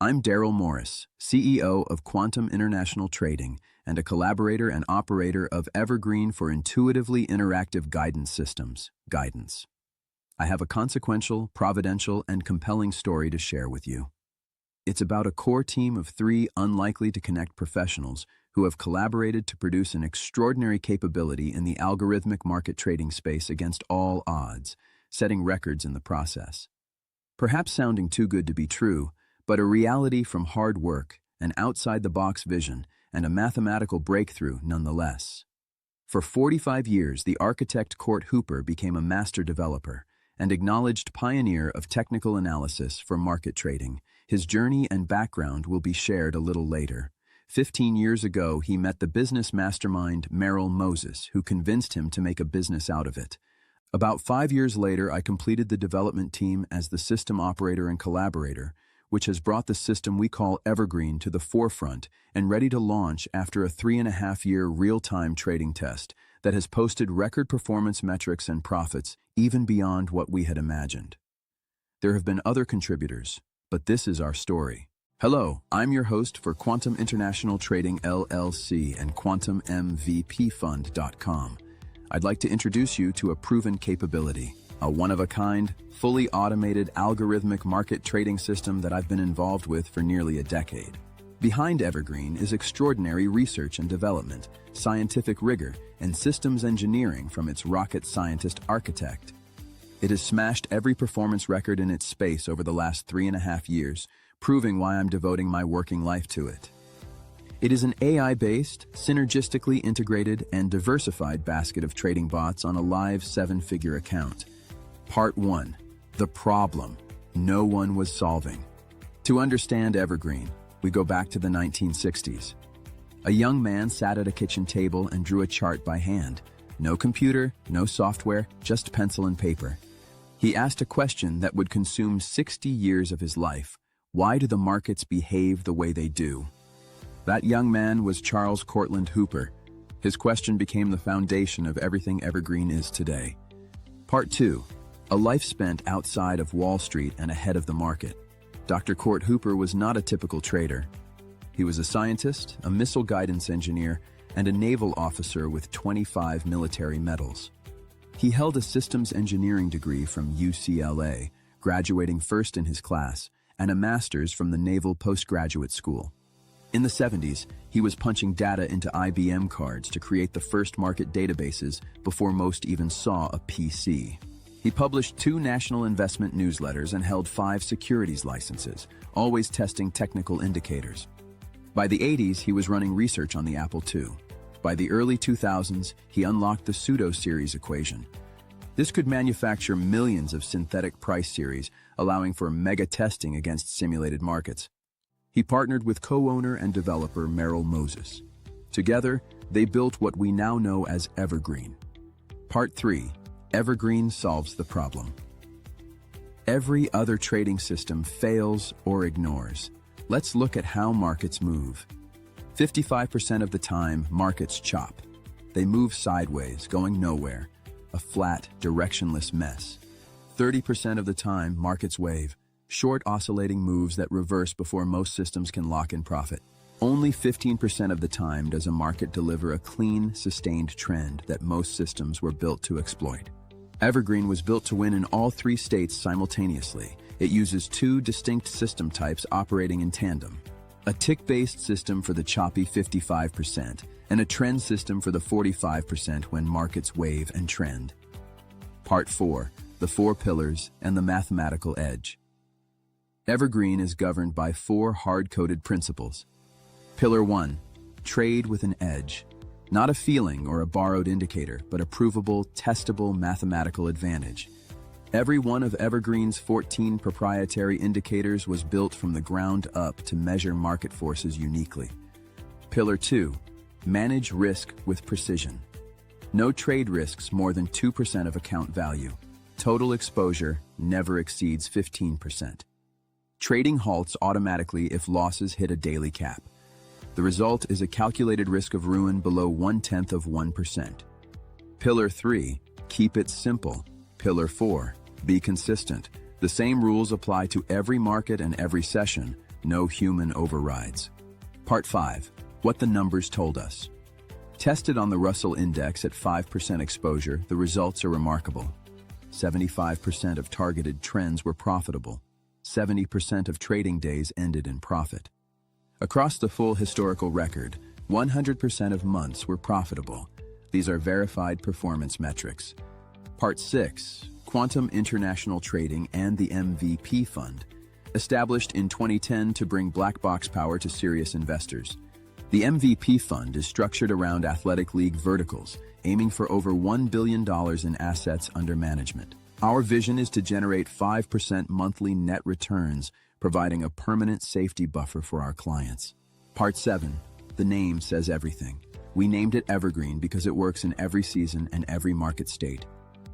I'm Daryl Morris, CEO of Quantum International Trading and a collaborator and operator of Evergreen for intuitively interactive guidance systems, Guidance. I have a consequential, providential, and compelling story to share with you. It's about a core team of 3 unlikely-to-connect professionals who have collaborated to produce an extraordinary capability in the algorithmic market trading space against all odds, setting records in the process. Perhaps sounding too good to be true, but a reality from hard work, an outside-the-box vision, and a mathematical breakthrough nonetheless. For 45 years, the architect Cortland Hooper became a master developer and acknowledged pioneer of technical analysis for market trading. His journey and background will be shared a little later. 15 years ago, he met the business mastermind Merrill Moses, who convinced him to make a business out of it. About 5 years later, I completed the development team as the system operator and collaborator, which has brought the system we call Evergreen to the forefront and ready to launch after a 3.5-year real-time trading test that has posted record performance metrics and profits even beyond what we had imagined. There have been other contributors, but this is our story. Hello, I'm your host for Quantum International Trading LLC and QuantumMVPFund.com. I'd like to introduce you to a proven capability, a one-of-a-kind, fully automated algorithmic market trading system that I've been involved with for nearly a decade. Behind Evergreen is extraordinary research and development, scientific rigor, and systems engineering from its rocket scientist architect. It has smashed every performance record in its space over the last 3.5 years, proving why I'm devoting my working life to it. It is an AI-based, synergistically integrated, and diversified basket of trading bots on a live 7-figure account. Part 1. The problem no one was solving. To understand Evergreen, we go back to the 1960s. A young man sat at a kitchen table and drew a chart by hand. No computer, no software, just pencil and paper. He asked a question that would consume 60 years of his life. Why do the markets behave the way they do? That young man was Cortland Hooper. His question became the foundation of everything Evergreen is today. Part 2. A life spent outside of Wall Street and ahead of the market. Dr. Cortland Hooper was not a typical trader. He was a scientist, a missile guidance engineer, and a naval officer with 25 military medals. He held a systems engineering degree from UCLA, graduating first in his class, and a master's from the Naval Postgraduate School. In the 70s, he was punching data into IBM cards to create the first market databases before most even saw a PC. He published 2 national investment newsletters and held 5 securities licenses, always testing technical indicators. By the 80s, he was running research on the Apple II. By the early 2000s, he unlocked the pseudo-series equation. This could manufacture millions of synthetic price series, allowing for mega testing against simulated markets. He partnered with co-owner and developer Merrill Moses. Together, they built what we now know as Evergreen. Part 3. Evergreen solves the problem. Every other trading system fails or ignores. Let's look at how markets move. 55% of the time, markets chop. They move sideways, going nowhere, a flat, directionless mess. 30% of the time, markets wave. Short oscillating moves that reverse before most systems can lock in profit. Only 15% of the time does a market deliver a clean, sustained trend that most systems were built to exploit. Evergreen was built to win in all 3 states simultaneously. It uses 2 distinct system types operating in tandem. A tick-based system for the choppy 55% and a trend system for the 45% when markets wave and trend. Part 4. The 4 pillars and the mathematical edge. Evergreen is governed by 4 hard-coded principles. Pillar 1. Trade with an edge. Not a feeling or a borrowed indicator, but a provable, testable mathematical advantage. Every one of Evergreen's 14 proprietary indicators was built from the ground up to measure market forces uniquely. Pillar 2. Manage risk with precision. No trade risks more than 2% of account value. Total exposure never exceeds 15%. Trading halts automatically if losses hit a daily cap. The result is a calculated risk of ruin below 0.1%. Pillar 3. Keep it simple. Pillar 4. Be consistent. The same rules apply to every market and every session. No human overrides. Part 5. What the numbers told us. Tested on the Russell Index at 5% exposure, the results are remarkable. 75% of targeted trends were profitable. 70% of trading days ended in profit. Across the full historical record, 100% of months were profitable. These are verified performance metrics. Part 6. Quantum International Trading and the MVP Fund. Established in 2010 to bring black box power to serious investors. The MVP Fund is structured around athletic league verticals, aiming for over $1 billion in assets under management. Our vision is to generate 5% monthly net returns, providing a permanent safety buffer for our clients. Part 7. The name says everything. We named it Evergreen because it works in every season and every market state.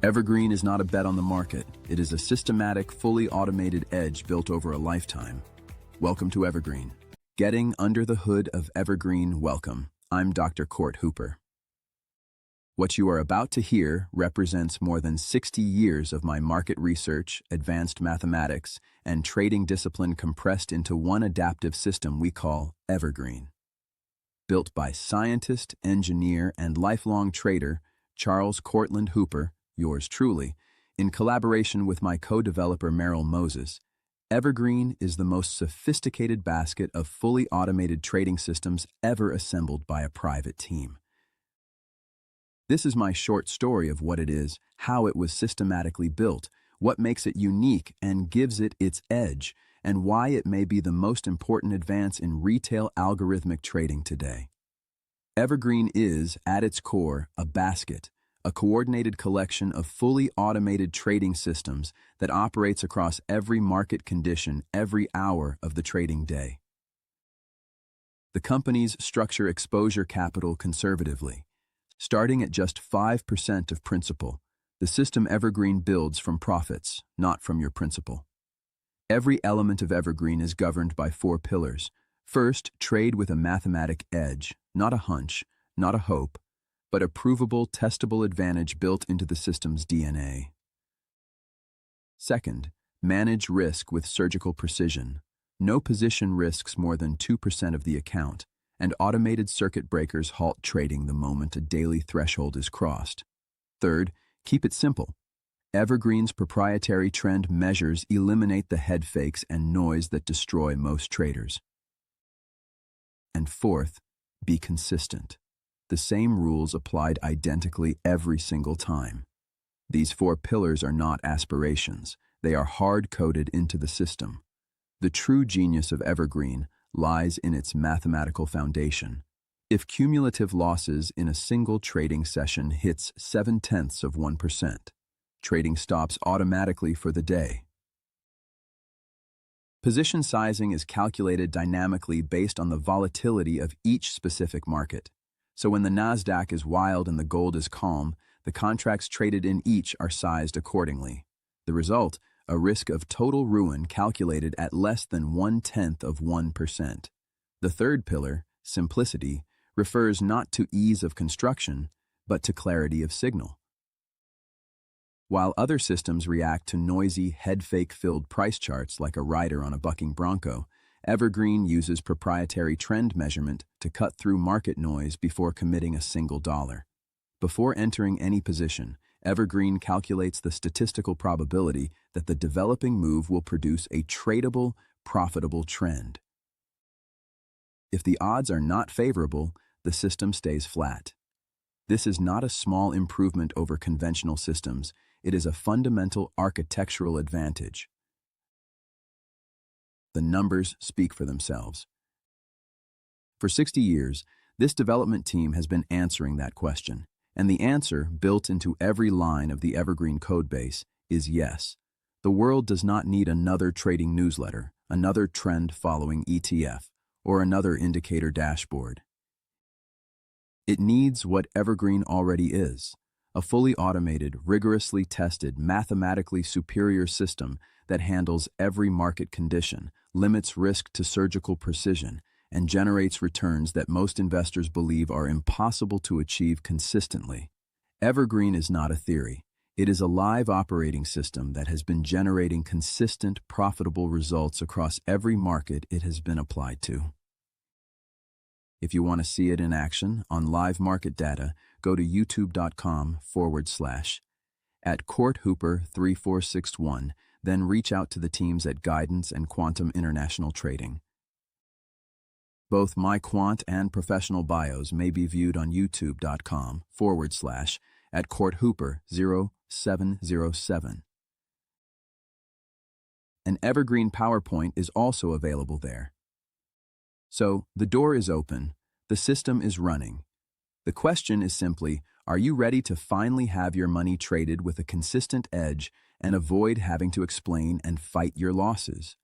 Evergreen is not a bet on the market. It is a systematic, fully automated edge built over a lifetime. Welcome to Evergreen. Getting under the hood of Evergreen, welcome. I'm Dr. Cortland Hooper. What you are about to hear represents more than 60 years of my market research, advanced mathematics, and trading discipline compressed into one adaptive system we call Evergreen. Built by scientist, engineer, and lifelong trader Cortland Hooper, yours truly, in collaboration with my co-developer Merrill Moses, Evergreen is the most sophisticated basket of fully automated trading systems ever assembled by a private team. This is my short story of what it is, how it was systematically built, what makes it unique and gives it its edge, and why it may be the most important advance in retail algorithmic trading today. Evergreen is, at its core, a basket, a coordinated collection of fully automated trading systems that operates across every market condition every hour of the trading day. The companies structure exposure capital conservatively. Starting at just 5% of principal, the system Evergreen builds from profits, not from your principal. Every element of Evergreen is governed by 4 pillars. First, trade with a mathematic edge, not a hunch, not a hope, but a provable, testable advantage built into the system's DNA. Second, manage risk with surgical precision. No position risks more than 2% of the account, and automated circuit breakers halt trading the moment a daily threshold is crossed. Third, keep it simple. Evergreen's proprietary trend measures eliminate the head fakes and noise that destroy most traders. And fourth, be consistent. The same rules applied identically every single time. These 4 pillars are not aspirations. They are hard-coded into the system. The true genius of Evergreen lies in its mathematical foundation. If cumulative losses in a single trading session hits 0.7%, trading stops automatically for the day. Position sizing is calculated dynamically based on the volatility of each specific market. So when the Nasdaq is wild and the gold is calm, the contracts traded in each are sized accordingly. The result, a risk of total ruin calculated at less than 0.1%. The third pillar, simplicity, refers not to ease of construction, but to clarity of signal. While other systems react to noisy, head-fake-filled price charts like a rider on a bucking bronco, Evergreen uses proprietary trend measurement to cut through market noise before committing a single dollar. Before entering any position, Evergreen calculates the statistical probability that the developing move will produce a tradable, profitable trend. If the odds are not favorable, the system stays flat. This is not a small improvement over conventional systems. It is a fundamental architectural advantage. The numbers speak for themselves. For 60 years, this development team has been answering that question, and the answer, built into every line of the Evergreen codebase, is yes. The world does not need another trading newsletter, another trend-following ETF, or another indicator dashboard. It needs what Evergreen already is, a fully automated, rigorously tested, mathematically superior system that handles every market condition, limits risk to surgical precision, and generates returns that most investors believe are impossible to achieve consistently. Evergreen is not a theory. It is a live operating system that has been generating consistent, profitable results across every market it has been applied to. If you want to see it in action on live market data, go to youtube.com/@CortHooper3461, then reach out to the teams at Guidance and Quantum International Trading. Both my quant and professional bios may be viewed on youtube.com/@CortHooper0707. An Evergreen PowerPoint is also available there. So, the door is open, the system is running. The question is simply, are you ready to finally have your money traded with a consistent edge and avoid having to explain and fight your losses?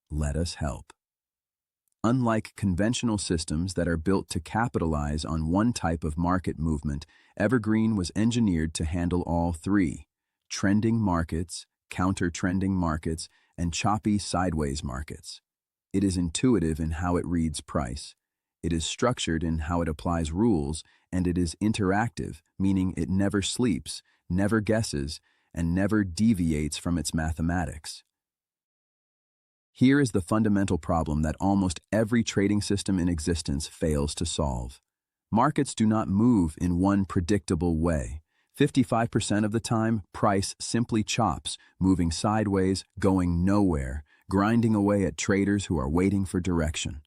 Let us help. Unlike conventional systems that are built to capitalize on one type of market movement, Evergreen was engineered to handle all three: trending markets, counter-trending markets, and choppy sideways markets. It is intuitive in how it reads price. It is structured in how it applies rules, and it is interactive, meaning it never sleeps, never guesses, and never deviates from its mathematics. Here is the fundamental problem that almost every trading system in existence fails to solve. Markets do not move in one predictable way. 55% of the time, price simply chops, moving sideways, going nowhere, grinding away at traders who are waiting for direction.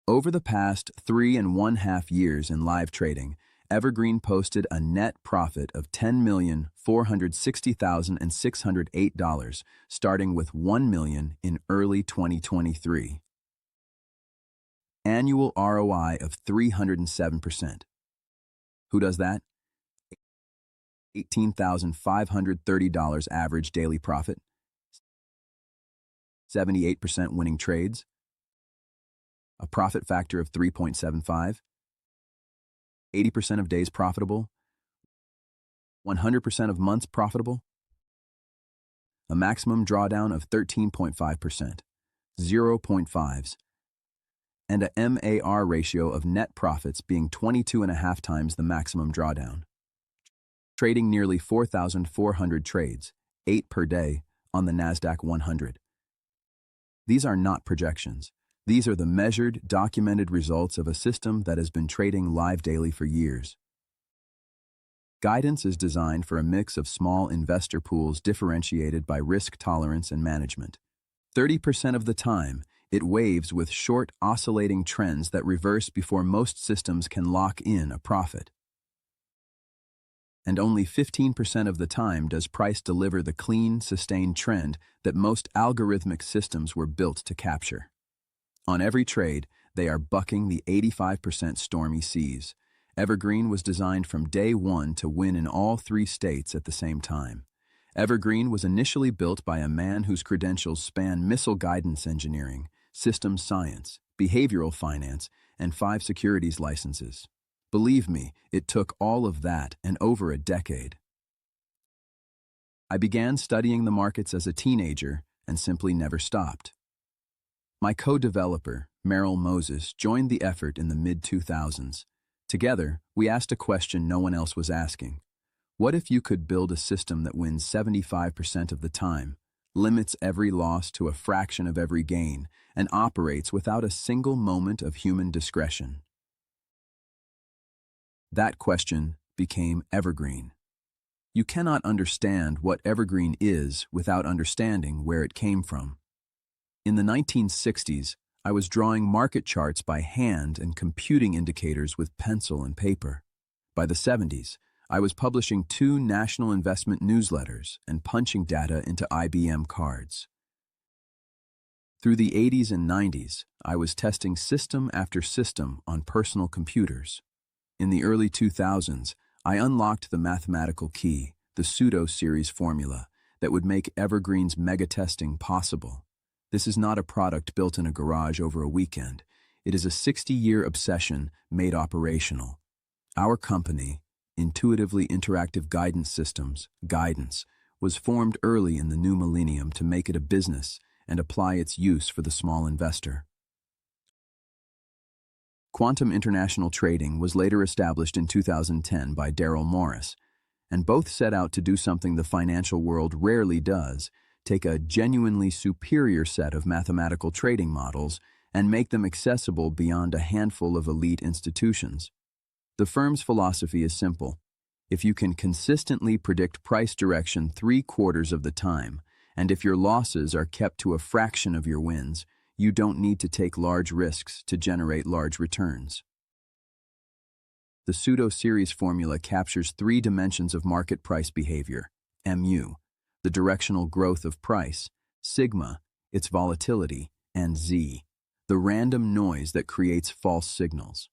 Over the past 3.5 years in live trading, Evergreen posted a net profit of $10,460,608, starting with $1 million in early 2023. Annual ROI of 307%. Who does that? $18,530 average daily profit, 78% winning trades, a profit factor of 3.75, 80% of days profitable, 100% of months profitable, a maximum drawdown of 13.5%, 0.5s, and a MAR ratio of net profits being 22.5 times the maximum drawdown. Trading nearly 4,400 trades, 8 per day, on the NASDAQ 100. These are not projections. These are the measured, documented results of a system that has been trading live daily for years. Guidance is designed for a mix of small investor pools differentiated by risk tolerance and management. 30% of the time, it waves with short, oscillating trends that reverse before most systems can lock in a profit. And only 15% of the time does price deliver the clean, sustained trend that most algorithmic systems were built to capture. On every trade, they are bucking the 85% stormy seas. Evergreen was designed from day one to win in all 3 states at the same time. Evergreen was initially built by a man whose credentials span missile guidance engineering, systems science, behavioral finance, and 5 securities licenses. Believe me, it took all of that and over a decade. I began studying the markets as a teenager and simply never stopped. My co-developer, Merrill Moses, joined the effort in the mid-2000s. Together, we asked a question no one else was asking. What if you could build a system that wins 75% of the time, limits every loss to a fraction of every gain, and operates without a single moment of human discretion? That question became Evergreen. You cannot understand what Evergreen is without understanding where it came from. In the 1960s, I was drawing market charts by hand and computing indicators with pencil and paper. By the 70s, I was publishing 2 national investment newsletters and punching data into IBM cards. Through the 80s and 90s, I was testing system after system on personal computers. In the early 2000s, I unlocked the mathematical key, the pseudo-series formula, that would make Evergreen's mega-testing possible. This is not a product built in a garage over a weekend. It is a 60-year obsession made operational. Our company, Intuitively Interactive Guidance Systems, Guidance, was formed early in the new millennium to make it a business and apply its use for the small investor. Quantum International Trading was later established in 2010 by Daryl Morris, and both set out to do something the financial world rarely does: take a genuinely superior set of mathematical trading models and make them accessible beyond a handful of elite institutions. The firm's philosophy is simple. If you can consistently predict price direction 3/4 of the time, and if your losses are kept to a fraction of your wins, you don't need to take large risks to generate large returns. The pseudo-series formula captures 3 dimensions of market price behavior: mu, the directional growth of price; sigma, its volatility; and z, the random noise that creates false signals.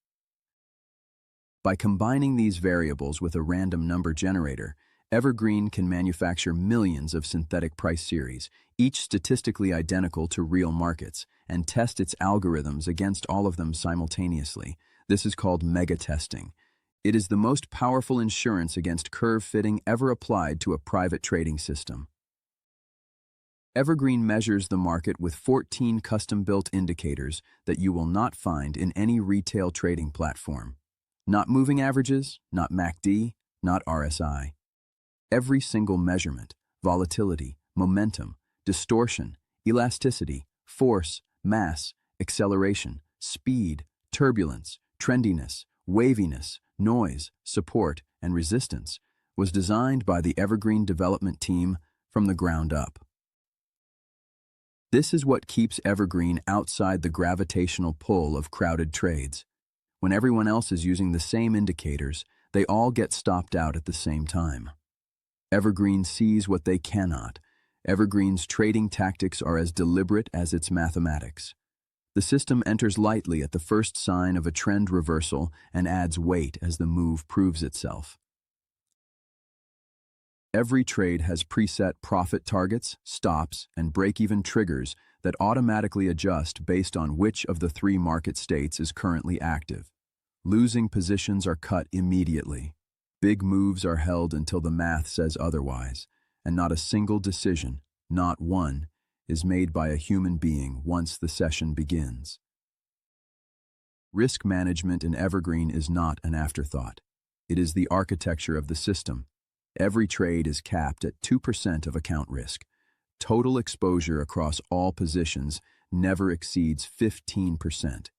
By combining these variables with a random number generator, Evergreen can manufacture millions of synthetic price series, each statistically identical to real markets, and test its algorithms against all of them simultaneously. This is called mega-testing. It is the most powerful insurance against curve fitting ever applied to a private trading system. Evergreen measures the market with 14 custom-built indicators that you will not find in any retail trading platform. Not moving averages, not MACD, not RSI. Every single measurement: volatility, momentum, distortion, elasticity, force, mass, acceleration, speed, turbulence, trendiness, waviness, noise, support, and resistance, was designed by the Evergreen development team from the ground up. This is what keeps Evergreen outside the gravitational pull of crowded trades. When everyone else is using the same indicators, they all get stopped out at the same time. Evergreen sees what they cannot. Evergreen's trading tactics are as deliberate as its mathematics. The system enters lightly at the first sign of a trend reversal and adds weight as the move proves itself. Every trade has preset profit targets, stops, and break-even triggers that automatically adjust based on which of the 3 market states is currently active. Losing positions are cut immediately. Big moves are held until the math says otherwise, and not a single decision, not one, is made by a human being once the session begins. Risk management in Evergreen is not an afterthought. It is the architecture of the system. Every trade is capped at 2% of account risk. Total exposure across all positions never exceeds 15%.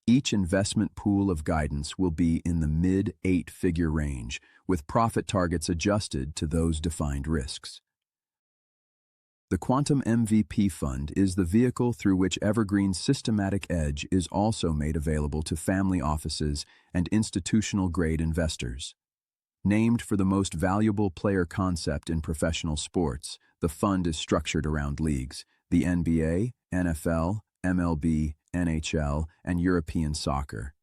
Each investment pool of guidance will be in the mid-8-figure range, with profit targets adjusted to those defined risks. The Quantum MVP Fund is the vehicle through which Evergreen's systematic edge is also made available to family offices and institutional-grade investors. Named for the most valuable player concept in professional sports, the fund is structured around leagues: the NBA, NFL, MLB, NHL, and European soccer.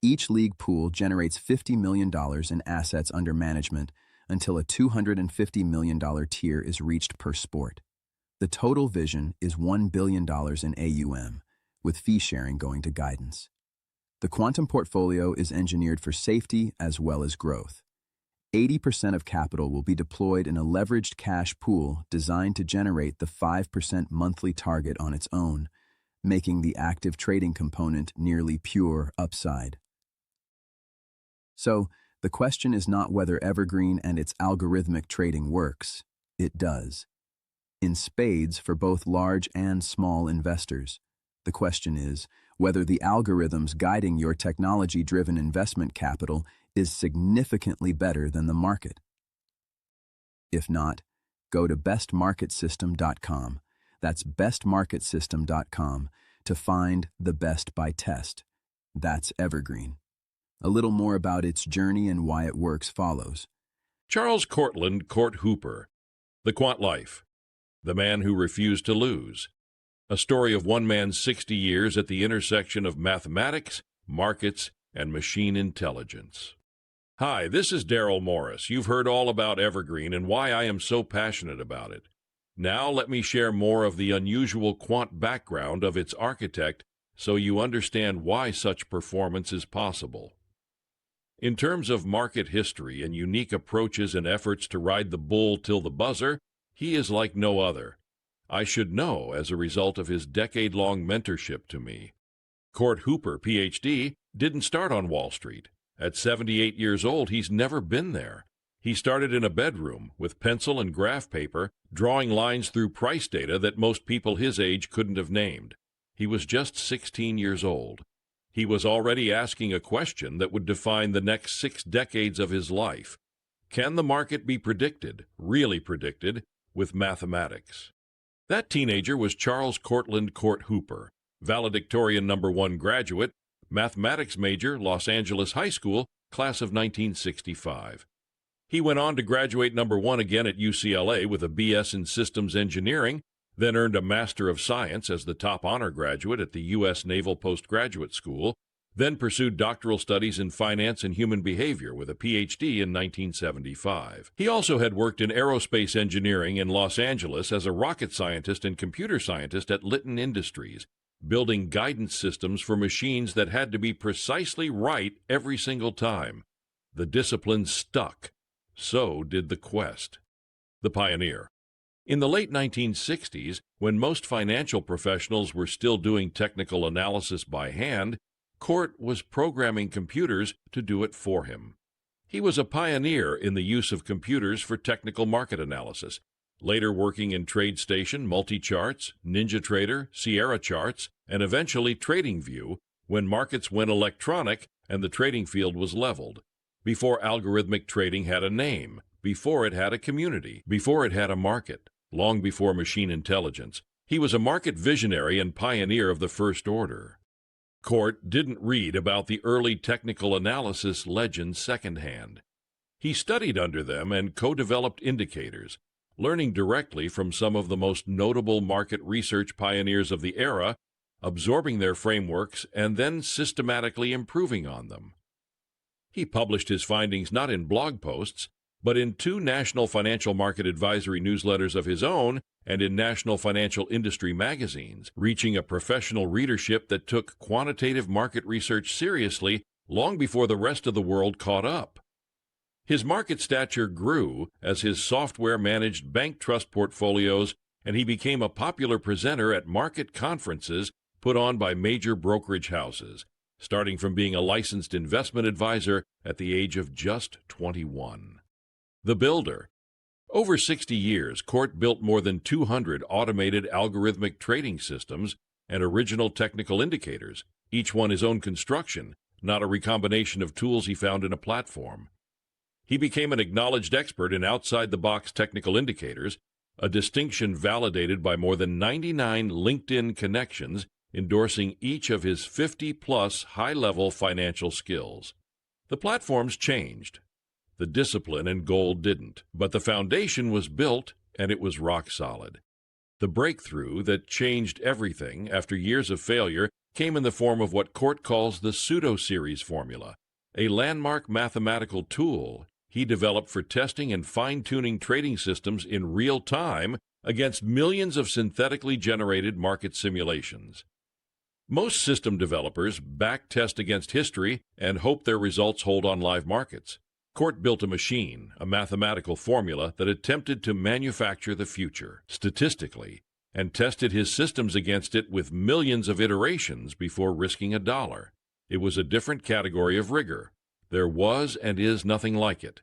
Each league pool generates $50 million in assets under management until a $250 million tier is reached per sport. The total vision is $1 billion in AUM, with fee sharing going to guidance. The Quantum portfolio is engineered for safety as well as growth. 80% of capital will be deployed in a leveraged cash pool designed to generate the 5% monthly target on its own, making the active trading component nearly pure upside. So, the question is not whether Evergreen and its algorithmic trading works. It does. In spades for both large and small investors. The question is whether the algorithms guiding your technology-driven investment capital is significantly better than the market. If not, go to bestmarketsystem.com. That's bestmarketsystem.com to find the best by test. That's Evergreen. A little more about its journey and why it works follows. Charles Cortland Hooper, The Quant Life, The Man Who Refused to Lose. A story of one man's 60 years at the intersection of mathematics, markets, and machine intelligence. Hi, this is Daryl Morris. You've heard all about Evergreen and why I am so passionate about it. Now let me share more of the unusual quant background of its architect so you understand why such performance is possible. In terms of market history and unique approaches and efforts to ride the bull till the buzzer, he is like no other. I should know as a result of his decade-long mentorship to me. Cort Hooper, Ph.D., didn't start on Wall Street. At 78 years old, he's never been there. He started in a bedroom with pencil and graph paper, drawing lines through price data that most people his age couldn't have named. He was just 16 years old. He was already asking a question that would define the next 6 decades of his life. Can the market be predicted, really predicted, with mathematics? That teenager was Charles Cortland Hooper, valedictorian #1 graduate, mathematics major, Los Angeles High School, class of 1965. He went on to graduate #1 again at UCLA with a BS in systems engineering, then earned a Master of Science as the top honor graduate at the U.S. Naval Postgraduate School, then pursued doctoral studies in finance and human behavior with a Ph.D. in 1975. He also had worked in aerospace engineering in Los Angeles as a rocket scientist and computer scientist at Litton Industries, building guidance systems for machines that had to be precisely right every single time. The discipline stuck. So did the quest. The pioneer. In the late 1960s, when most financial professionals were still doing technical analysis by hand, Cort was programming computers to do it for him. He was a pioneer in the use of computers for technical market analysis, later working in TradeStation, MultiCharts, NinjaTrader, Sierra Charts, and eventually TradingView when markets went electronic and the trading field was leveled. Before algorithmic trading had a name, before it had a community, before it had a market, long before machine intelligence, he was a market visionary and pioneer of the first order. Cort didn't read about the early technical analysis legends secondhand. He studied under them and co-developed indicators, learning directly from some of the most notable market research pioneers of the era, absorbing their frameworks and then systematically improving on them. He published his findings not in blog posts, but in 2 national financial market advisory newsletters of his own and in national financial industry magazines, reaching a professional readership that took quantitative market research seriously long before the rest of the world caught up. His market stature grew as his software managed bank trust portfolios, and he became a popular presenter at market conferences put on by major brokerage houses, starting from being a licensed investment advisor at the age of just 21. The builder. Over 60 years, Cort built more than 200 automated algorithmic trading systems and original technical indicators, each one his own construction, not a recombination of tools he found in a platform. He became an acknowledged expert in outside-the-box technical indicators, a distinction validated by more than 99 LinkedIn connections endorsing each of his 50-plus high-level financial skills. The platforms changed. The discipline and goal didn't, but the foundation was built and it was rock solid. The breakthrough that changed everything after years of failure came in the form of what Cort calls the pseudo-series formula, a landmark mathematical tool he developed for testing and fine-tuning trading systems in real time against millions of synthetically generated market simulations. Most system developers back-test against history and hope their results hold on live markets. Cort built a machine, a mathematical formula that attempted to manufacture the future, statistically, and tested his systems against it with millions of iterations before risking $1. It was a different category of rigor. There was and is nothing like it.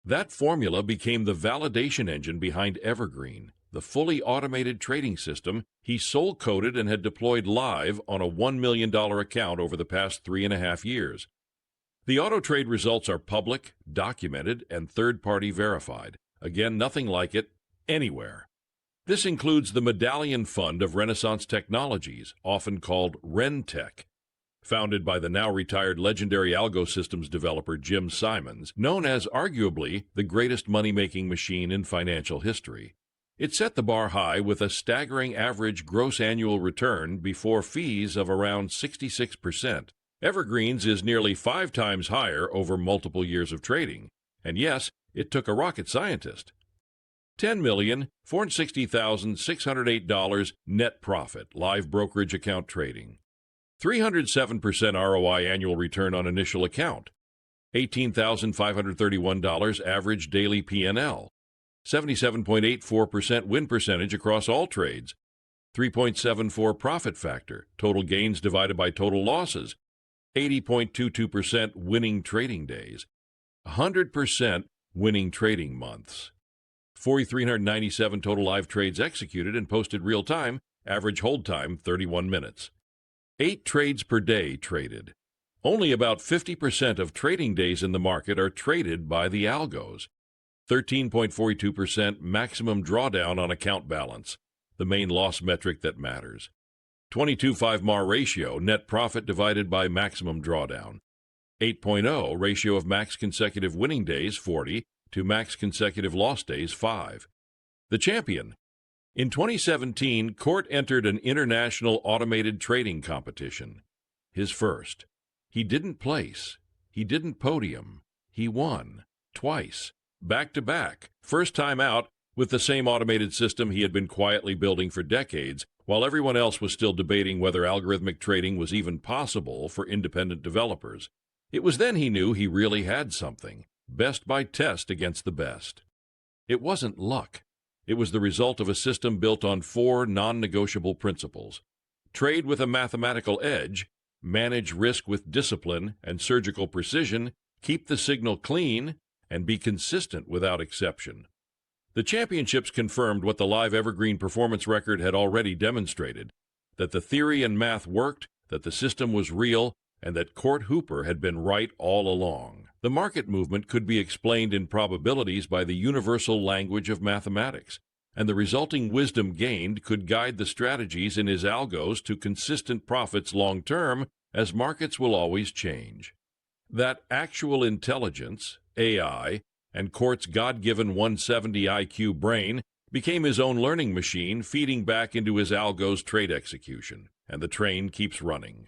That formula became the validation engine behind Evergreen, the fully automated trading system he soul-coded and had deployed live on a $1 million account over the past 3.5 years. The auto trade results are public, documented, and third-party verified. Again, nothing like it anywhere. This includes the Medallion Fund of Renaissance Technologies, often called RenTech, founded by the now-retired legendary algo systems developer Jim Simons, known as arguably the greatest money-making machine in financial history. It set the bar high with a staggering average gross annual return before fees of around 66%. Evergreen's is nearly 5 times higher over multiple years of trading. And yes, it took a rocket scientist. $10,460,608 net profit, live brokerage account trading. 307% ROI annual return on initial account. $18,531 average daily P&L. 77.84% win percentage across all trades. 3.74 profit factor, total gains divided by total losses. 80.22% winning trading days, 100% winning trading months, 4,397 total live trades executed and posted real time, average hold time 31 minutes. 8 trades per day traded. Only about 50% of trading days in the market are traded by the algos. 13.42% maximum drawdown on account balance, the main loss metric that matters. 22.5 MAR ratio, net profit divided by maximum drawdown. 8.0 ratio of max consecutive winning days, 40, to max consecutive loss days, 5. The champion. In 2017, Cort entered an international automated trading competition. His first. He didn't place. He didn't podium. He won. Twice. Back to back. First time out with the same automated system he had been quietly building for decades, while everyone else was still debating whether algorithmic trading was even possible for independent developers. It was then he knew he really had something. Best by test against the best. It wasn't luck. It was the result of a system built on 4 non-negotiable principles. Trade with a mathematical edge, manage risk with discipline and surgical precision, keep the signal clean, and be consistent without exception. The championships confirmed what the live Evergreen performance record had already demonstrated, that the theory and math worked, that the system was real, and that Cortland Hooper had been right all along. The market movement could be explained in probabilities by the universal language of mathematics, and the resulting wisdom gained could guide the strategies in his algos to consistent profits long term, as markets will always change. That actual intelligence, AI, and Cort's God-given 170 IQ brain became his own learning machine, feeding back into his algos trade execution, and the train keeps running.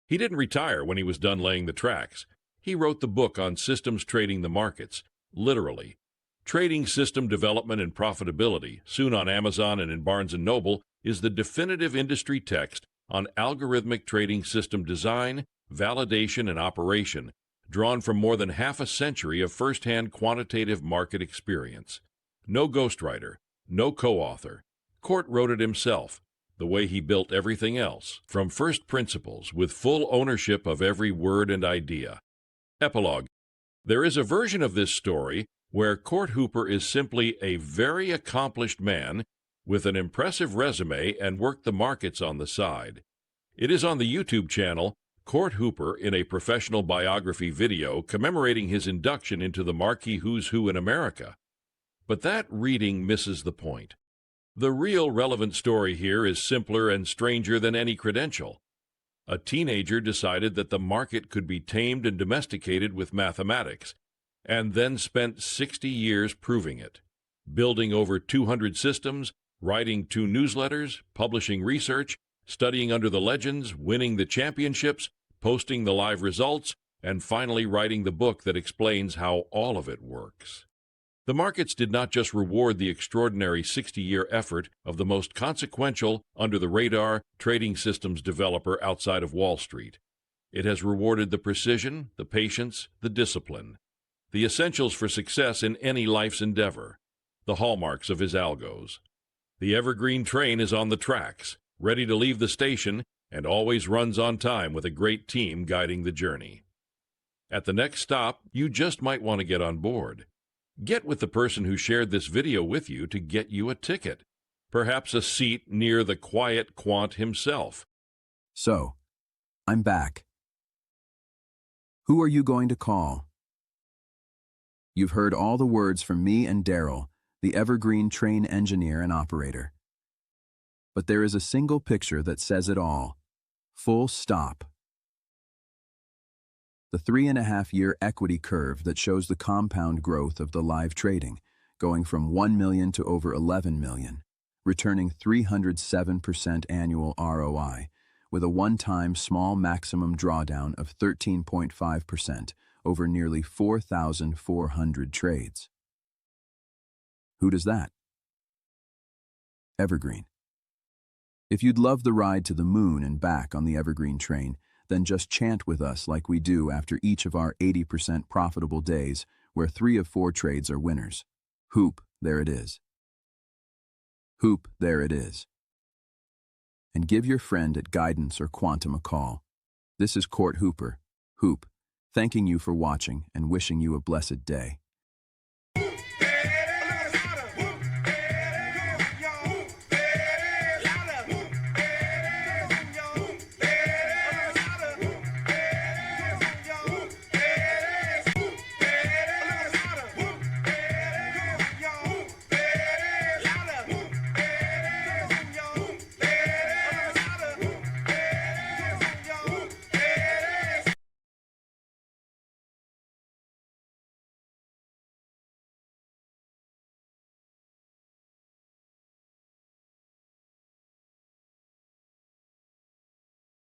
He didn't retire when he was done laying the tracks. He wrote the book on systems trading the markets, literally. Trading System Development and Profitability, soon on Amazon and in Barnes & Noble, is the definitive industry text on algorithmic trading system design, validation, and operation, drawn from more than half a century of first-hand quantitative market experience. No ghostwriter, no co-author. Cort wrote it himself, the way he built everything else, from first principles, with full ownership of every word and idea. Epilogue. There is a version of this story where Cortland Hooper is simply a very accomplished man with an impressive resume and worked the markets on the side. It is on the YouTube channel Cortland Hooper in a professional biography video commemorating his induction into the marquee who's who in America. But that reading misses the point. The real relevant story here is simpler and stranger than any credential. A teenager decided that the market could be tamed and domesticated with mathematics, and then spent 60 years proving it, building over 200 systems, writing 2 newsletters, publishing research, studying under the legends, winning the championships, posting the live results, and finally writing the book that explains how all of it works. The markets did not just reward the extraordinary 60-year effort of the most consequential, under-the-radar trading systems developer outside of Wall Street. It has rewarded the precision, the patience, the discipline, the essentials for success in any life's endeavor, the hallmarks of his algos. The Evergreen train is on the tracks, ready to leave the station, and always runs on time with a great team guiding the journey. At the next stop, you just might want to get on board. Get with the person who shared this video with you to get you a ticket, perhaps a seat near the quiet quant himself. So, I'm back. Who are you going to call? You've heard all the words from me and Daryl, the Evergreen train engineer and operator. But there is a single picture that says it all. Full stop. The 3.5-year equity curve that shows the compound growth of the live trading, going from 1 million to over 11 million, returning 307% annual ROI, with a one-time small maximum drawdown of 13.5% over nearly 4,400 trades. Who does that? Evergreen. If you'd love the ride to the moon and back on the Evergreen train, then just chant with us like we do after each of our 80% profitable days, where 3 of 4 trades are winners. Hoop, there it is. Hoop, there it is. And give your friend at Guidance or Quantum a call. This is Court Hooper, Hoop, thanking you for watching and wishing you a blessed day.